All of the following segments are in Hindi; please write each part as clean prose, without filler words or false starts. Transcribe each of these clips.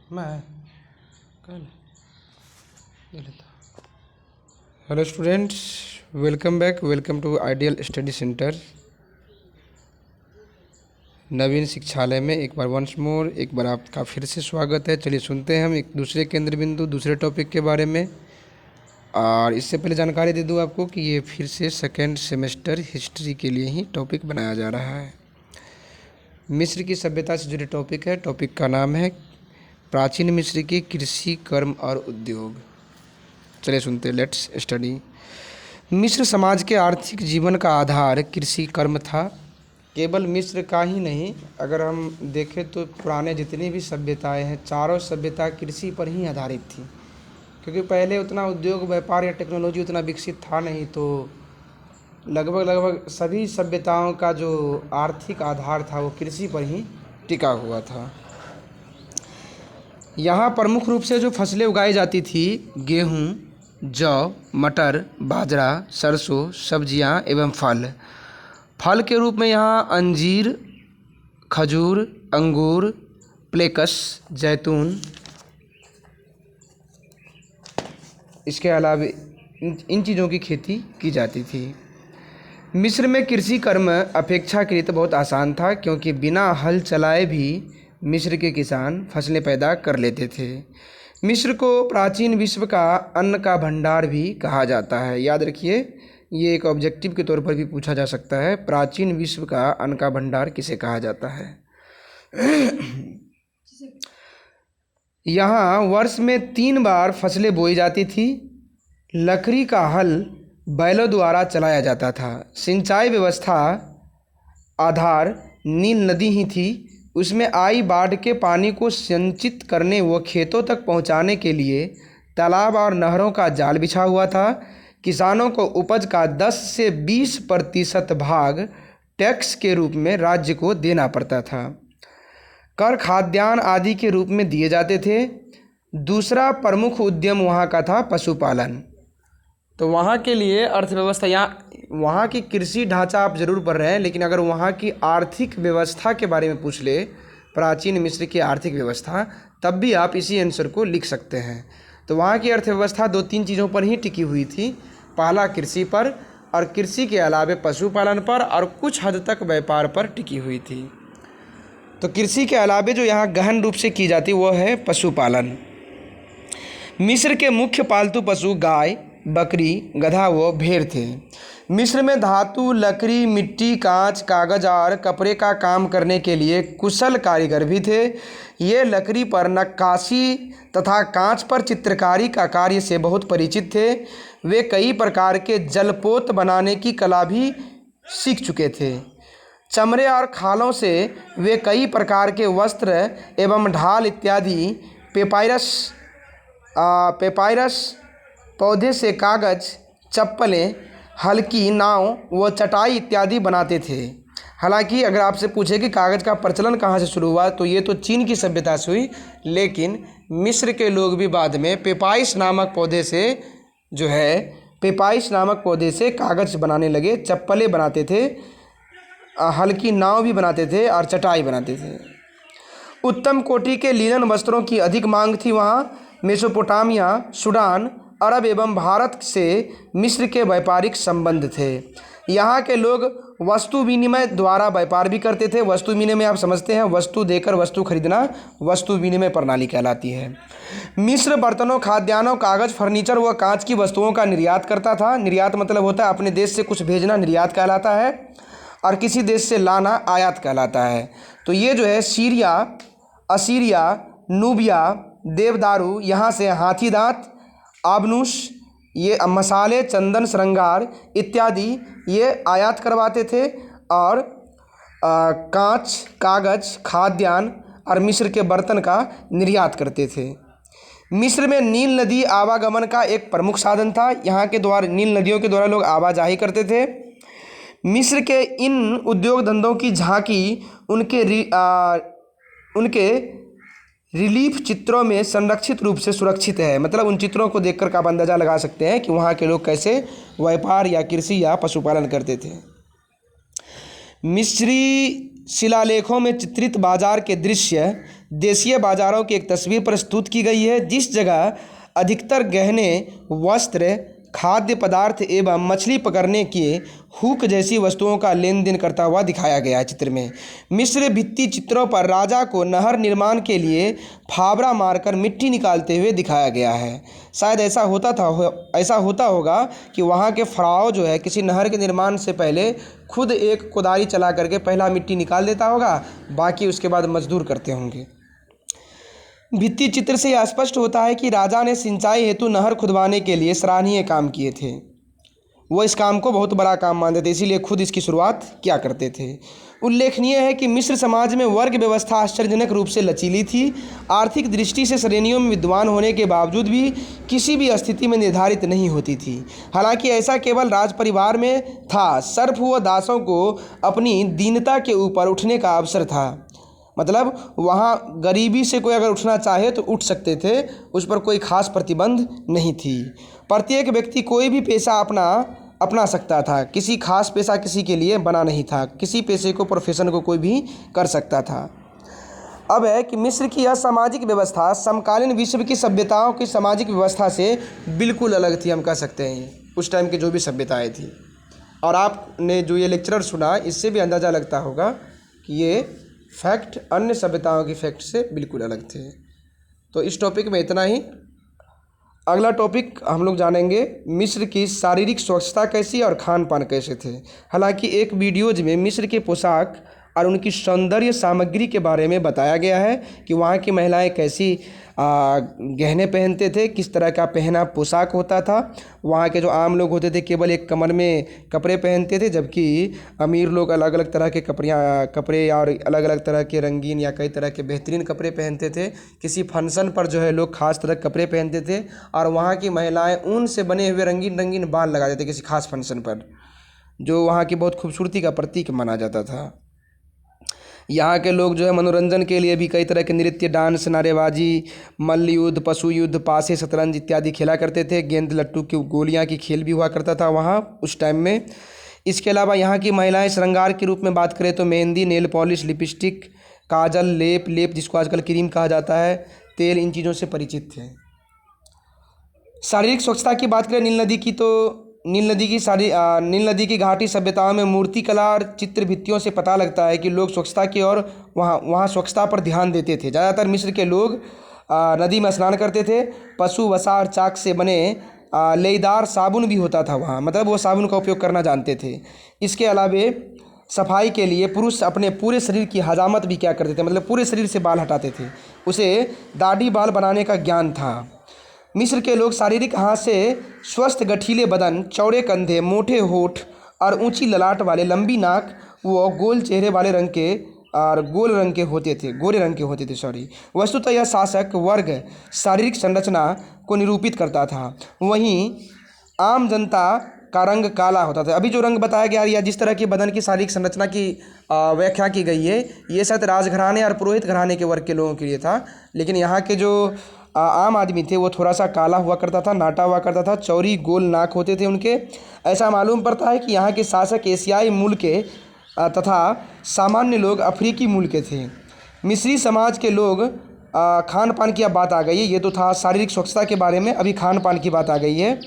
मैं कल ये लेता। Hello students, welcome back, welcome to ideal study centre Naveen Shikshalaya में एक बार वंस मोर एक बार आपका फिर से स्वागत है। चलिए सुनते हैं हम एक दूसरे केंद्र बिंदु दूसरे टॉपिक के बारे में। और इससे पहले जानकारी दे दूं आपको कि ये फिर से सेकेंड सेमेस्टर हिस्ट्री के लिए ही टॉपिक बनाया जा रहा है। मिस्र की सभ्यता से जुड़े टॉपिक है। टॉपिक का नाम है प्राचीन मिस्र की कृषि, कर्म और उद्योग। चलिए सुनते, लेट्स स्टडी। मिस्र समाज के आर्थिक जीवन का आधार कृषि कर्म था। केवल मिस्र का ही नहीं, अगर हम देखें तो पुराने जितनी भी सभ्यताएं हैं, चारों सभ्यता कृषि पर ही आधारित थी। क्योंकि पहले उतना उद्योग व्यापार या टेक्नोलॉजी उतना विकसित था नहीं, तो लगभग सभी सभ्यताओं का जो आर्थिक आधार था वो कृषि पर ही टिका हुआ था। यहाँ प्रमुख रूप से जो फसलें उगाई जाती थी, गेहूँ, जौ, मटर, बाजरा, सरसों, सब्जियाँ एवं फल। फल के रूप में यहाँ अंजीर, खजूर, अंगूर, प्लेकस, जैतून, इसके अलावा इन चीज़ों की खेती की जाती थी। मिस्र में कृषि कर्म अपेक्षाकृत बहुत आसान था, क्योंकि बिना हल चलाए भी मिस्र के किसान फसलें पैदा कर लेते थे। मिस्र को प्राचीन विश्व का अन्न का भंडार भी कहा जाता है। याद रखिए, ये एक ऑब्जेक्टिव के तौर पर भी पूछा जा सकता है। प्राचीन विश्व का अन्न का भंडार किसे कहा जाता है? यहाँ वर्ष में 3 बार फसलें बोई जाती थी। लकड़ी का हल बैलों द्वारा चलाया जाता था। सिंचाई व्यवस्था आधार नील नदी ही थी। उसमें आई बाढ़ के पानी को संचित करने व खेतों तक पहुंचाने के लिए तालाब और नहरों का जाल बिछा हुआ था। किसानों को उपज का 10 से 20% भाग टैक्स के रूप में राज्य को देना पड़ता था। कर खाद्यान्न आदि के रूप में दिए जाते थे। दूसरा प्रमुख उद्यम वहाँ का था पशुपालन। तो वहाँ के लिए अर्थव्यवस्था, वहाँ की कृषि ढांचा आप जरूर पढ़ रहे हैं, लेकिन अगर वहाँ की आर्थिक व्यवस्था के बारे में पूछ ले, प्राचीन मिस्र की आर्थिक व्यवस्था, तब भी आप इसी आंसर को लिख सकते हैं। तो वहाँ की अर्थव्यवस्था 2-3 चीज़ों पर ही टिकी हुई थी। पहला कृषि पर, और कृषि के अलावे पशुपालन पर और कुछ हद तक व्यापार पर टिकी हुई थी। तो कृषि के अलावे जो यहाँ गहन रूप से की जाती वो है पशुपालन। मिस्र के मुख्य पालतू पशु गाय, बकरी, गधा व भेड़ थे। मिस्र में धातु, लकड़ी, मिट्टी, कांच, कागज और कपड़े का काम करने के लिए कुशल कारीगर भी थे। ये लकड़ी पर नक्काशी तथा कांच पर चित्रकारी का कार्य से बहुत परिचित थे। वे कई प्रकार के जलपोत बनाने की कला भी सीख चुके थे। चमड़े और खालों से वे कई प्रकार के वस्त्र एवं ढाल इत्यादि, पेपायरस पौधे से कागज, चप्पलें, हल्की नाव व चटाई इत्यादि बनाते थे। हालांकि अगर आपसे पूछे कि कागज़ का प्रचलन कहाँ से शुरू हुआ, तो ये तो चीन की सभ्यता से हुई, लेकिन मिस्र के लोग भी बाद में पेपाइस नामक पौधे से कागज़ बनाने लगे, चप्पलें बनाते थे, हल्की नाव भी बनाते थे और चटाई बनाते थे। उत्तम कोटि के लिनन वस्त्रों की अधिक मांग थी। वहाँ मेसोपोटामिया, सूडान, अरब एवं भारत से मिस्र के व्यापारिक संबंध थे। यहाँ के लोग वस्तु विनिमय द्वारा व्यापार भी करते थे। वस्तु विनिमय आप समझते हैं, वस्तु देकर वस्तु खरीदना वस्तु विनिमय प्रणाली कहलाती है। मिस्र बर्तनों, खाद्यान्नों, कागज, फर्नीचर व कांच की वस्तुओं का निर्यात करता था। निर्यात मतलब होता है अपने देश से कुछ भेजना, निर्यात कहलाता है, और किसी देश से लाना आयात कहलाता है। तो ये जो है सीरिया, असीरिया, नूबिया, देवदारू, यहाँ से हाथी दांत, आबनूस, ये मसाले, चंदन, श्रृंगार इत्यादि ये आयात करवाते थे। और कांच, कागज, खाद्यान्न और मिस्र के बर्तन का निर्यात करते थे। मिस्र में नील नदी आवागमन का एक प्रमुख साधन था। यहाँ के द्वारा, नील नदियों के द्वारा लोग आवाजाही करते थे। मिस्र के इन उद्योग धंधों की झांकी उनके रिलीफ चित्रों में संरक्षित रूप से सुरक्षित है। मतलब उन चित्रों को देखकर आप अंदाज़ा लगा सकते हैं कि वहाँ के लोग कैसे व्यापार या कृषि या पशुपालन करते थे। मिस्री शिलालेखों में चित्रित बाजार के दृश्य देशीय बाजारों की एक तस्वीर प्रस्तुत की गई है, जिस जगह अधिकतर गहने, वस्त्र, खाद्य पदार्थ एवं मछली पकड़ने के हुक जैसी वस्तुओं का लेन देन करता हुआ दिखाया गया है चित्र में। मिस्र भित्ति चित्रों पर राजा को नहर निर्माण के लिए फावड़ा मारकर मिट्टी निकालते हुए दिखाया गया है। शायद ऐसा होता होगा कि वहाँ के फ़राओ जो है किसी नहर के निर्माण से पहले खुद एक कुदारी चला करके पहला मिट्टी निकाल देता होगा, बाकी उसके बाद मजदूर करते होंगे। भित्ति चित्र से यह स्पष्ट होता है कि राजा ने सिंचाई हेतु नहर खुदवाने के लिए सराहनीय काम किए थे। वो इस काम को बहुत बड़ा काम मानते थे, इसीलिए खुद इसकी शुरुआत किया करते थे। उल्लेखनीय है कि मिस्र समाज में वर्ग व्यवस्था आश्चर्यजनक रूप से लचीली थी। आर्थिक दृष्टि से श्रेणियों में विद्वान होने के बावजूद भी किसी भी स्थिति में निर्धारित नहीं होती थी। हालांकि ऐसा केवल राज परिवार में था। सर्फ व दासों को अपनी दीनता के ऊपर उठने का अवसर था। मतलब वहाँ गरीबी से कोई अगर उठना चाहे तो उठ सकते थे, उस पर कोई खास प्रतिबंध नहीं थी। प्रत्येक व्यक्ति कोई भी पेशा अपना सकता था, किसी खास पेशा किसी के लिए बना नहीं था। किसी पेशे को, प्रोफेशन को कोई भी कर सकता था। अब है कि मिस्र की यह सामाजिक व्यवस्था समकालीन विश्व की सभ्यताओं की सामाजिक व्यवस्था से बिल्कुल अलग थी, हम कह सकते हैं। उस टाइम की जो भी सभ्यताएँ थी, और आपने जो ये लेक्चर सुना इससे भी अंदाज़ा लगता होगा कि ये फैक्ट अन्य सभ्यताओं के फैक्ट से बिल्कुल अलग थे। तो इस टॉपिक में इतना ही। अगला टॉपिक हम लोग जानेंगे मिस्र की शारीरिक स्वच्छता कैसी और खान पान कैसे थे। हालांकि एक वीडियोज में मिस्र के पोशाक और उनकी सौंदर्य सामग्री के बारे में बताया गया है कि वहाँ की महिलाएं कैसी गहने पहनते थे, किस तरह का पहना पोशाक होता था। वहाँ के जो आम लोग होते थे केवल एक कमर में कपड़े पहनते थे, जबकि अमीर लोग अलग अलग तरह के कपड़े और अलग अलग तरह के रंगीन या कई तरह के बेहतरीन कपड़े पहनते थे। किसी फंक्शन पर जो है लोग खास तरह कपड़े पहनते थे, और वहाँ की महिलाएं ऊन से बने हुए रंगीन रंगीन बाल लगाते थे किसी खास फंक्शन पर, जो वहाँ की बहुत खूबसूरती का प्रतीक माना जाता था। यहाँ के लोग जो है मनोरंजन के लिए भी कई तरह के नृत्य, डांस, नारेबाजी, मल्ल युद्ध, पशु युद्ध, पासे, शतरंज इत्यादि खेला करते थे। गेंद लट्टू की गोलियाँ की खेल भी हुआ करता था वहाँ उस टाइम में। इसके अलावा यहाँ की महिलाएं श्रृंगार के रूप में बात करें तो मेहंदी, नेल पॉलिश, लिपस्टिक, काजल, लेप जिसको आजकल क्रीम कहा जाता है, तेल, इन चीज़ों से परिचित थे। शारीरिक स्वच्छता की बात करें नील नदी की, तो नील नदी की घाटी सभ्यताओं में मूर्ति कला और चित्र भित्तियों से पता लगता है कि लोग स्वच्छता की ओर वहाँ स्वच्छता पर ध्यान देते थे। ज़्यादातर मिस्र के लोग नदी में स्नान करते थे। पशु वसा और चाक से बने लेईदार साबुन भी होता था वहाँ, मतलब वो साबुन का उपयोग करना जानते थे। इसके अलावा सफाई के लिए पुरुष अपने पूरे शरीर की हजामत भी क्या करते थे, मतलब पूरे शरीर से बाल हटाते थे। उसे दाढ़ी बाल बनाने का ज्ञान था। मिस्र के लोग शारीरिक हाथ से स्वस्थ गठीले बदन, चौड़े कंधे, मोटे होठ और ऊंची ललाट वाले, लंबी नाक व गोल चेहरे वाले गोरे रंग के होते थे। वस्तुतः यह शासक वर्ग शारीरिक संरचना को निरूपित करता था। वहीं आम जनता का रंग काला होता था। अभी जो रंग बताया गया या जिस तरह की बदन की शारीरिक संरचना की व्याख्या की गई है, ये शायद राजघराने और पुरोहित घराने के वर्ग के लोगों के लिए था। लेकिन यहाँ के जो आम आदमी थे वो थोड़ा सा काला हुआ करता था, नाटा हुआ करता था, चौड़ी गोल नाक होते थे उनके। ऐसा मालूम पड़ता है कि यहाँ के शासक एशियाई मूल के तथा सामान्य लोग अफ्रीकी मूल के थे। मिस्री समाज के लोग खान पान की अब बात आ गई है। ये तो था शारीरिक स्वच्छता के बारे में, अभी खान पान की बात आ गई है।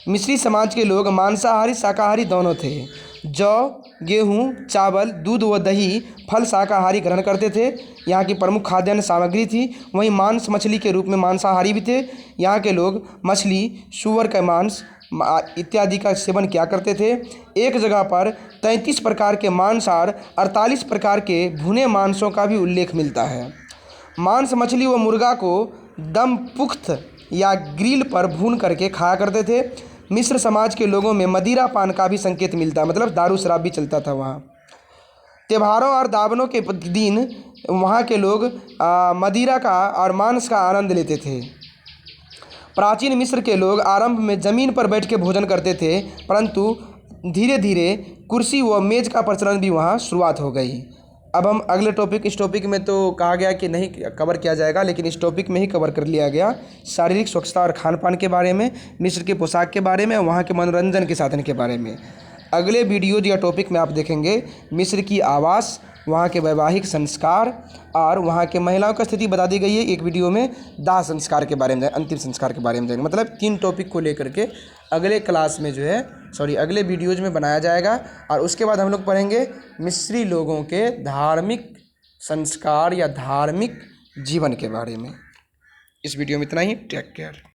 मिस्री समाज के लोग मांसाहारी शाकाहारी दोनों थे। जौ, गेहूँ, चावल, दूध व दही, फल शाकाहारी ग्रहण करते थे। यहाँ की प्रमुख खाद्यान्न सामग्री थी। वहीं मांस मछली के रूप में मांसाहारी भी थे। यहाँ के लोग मछली, सूअर का मांस इत्यादि का सेवन किया करते थे। एक जगह पर 33 प्रकार के मांस और 48 प्रकार के भुने मांसों का भी उल्लेख मिलता है। मांस मछली व मुर्गा को दम पुख्त या ग्रिल पर भून करके खाया करते थे। मिस्र समाज के लोगों में मदिरा पान का भी संकेत मिलता है, मतलब दारू शराब भी चलता था वहाँ। त्योहारों और दावनों के दिन वहाँ के लोग मदिरा का और मांस का आनंद लेते थे। प्राचीन मिस्र के लोग आरंभ में ज़मीन पर बैठ के भोजन करते थे, परंतु धीरे धीरे कुर्सी व मेज़ का प्रचलन भी वहाँ शुरुआत हो गई। अब हम अगले टॉपिक, इस टॉपिक में तो कहा गया कि नहीं कवर किया जाएगा, लेकिन इस टॉपिक में ही कवर कर लिया गया शारीरिक स्वच्छता और खान पान के बारे में, मिस्र के पोशाक के बारे में, वहाँ के मनोरंजन के साधन के बारे में। अगले वीडियो या टॉपिक में आप देखेंगे मिस्र की आवास वहाँ के वैवाहिक संस्कार और वहाँ के महिलाओं की स्थिति बता दी गई है। एक वीडियो में दाह संस्कार के बारे में, अंतिम संस्कार के बारे में जाएंगे। मतलब 3 टॉपिक को लेकर के अगले क्लास में जो है अगले वीडियोज में बनाया जाएगा। और उसके बाद हम लोग पढ़ेंगे मिस्री लोगों के धार्मिक संस्कार या धार्मिक जीवन के बारे में। इस वीडियो में इतना ही। Take care.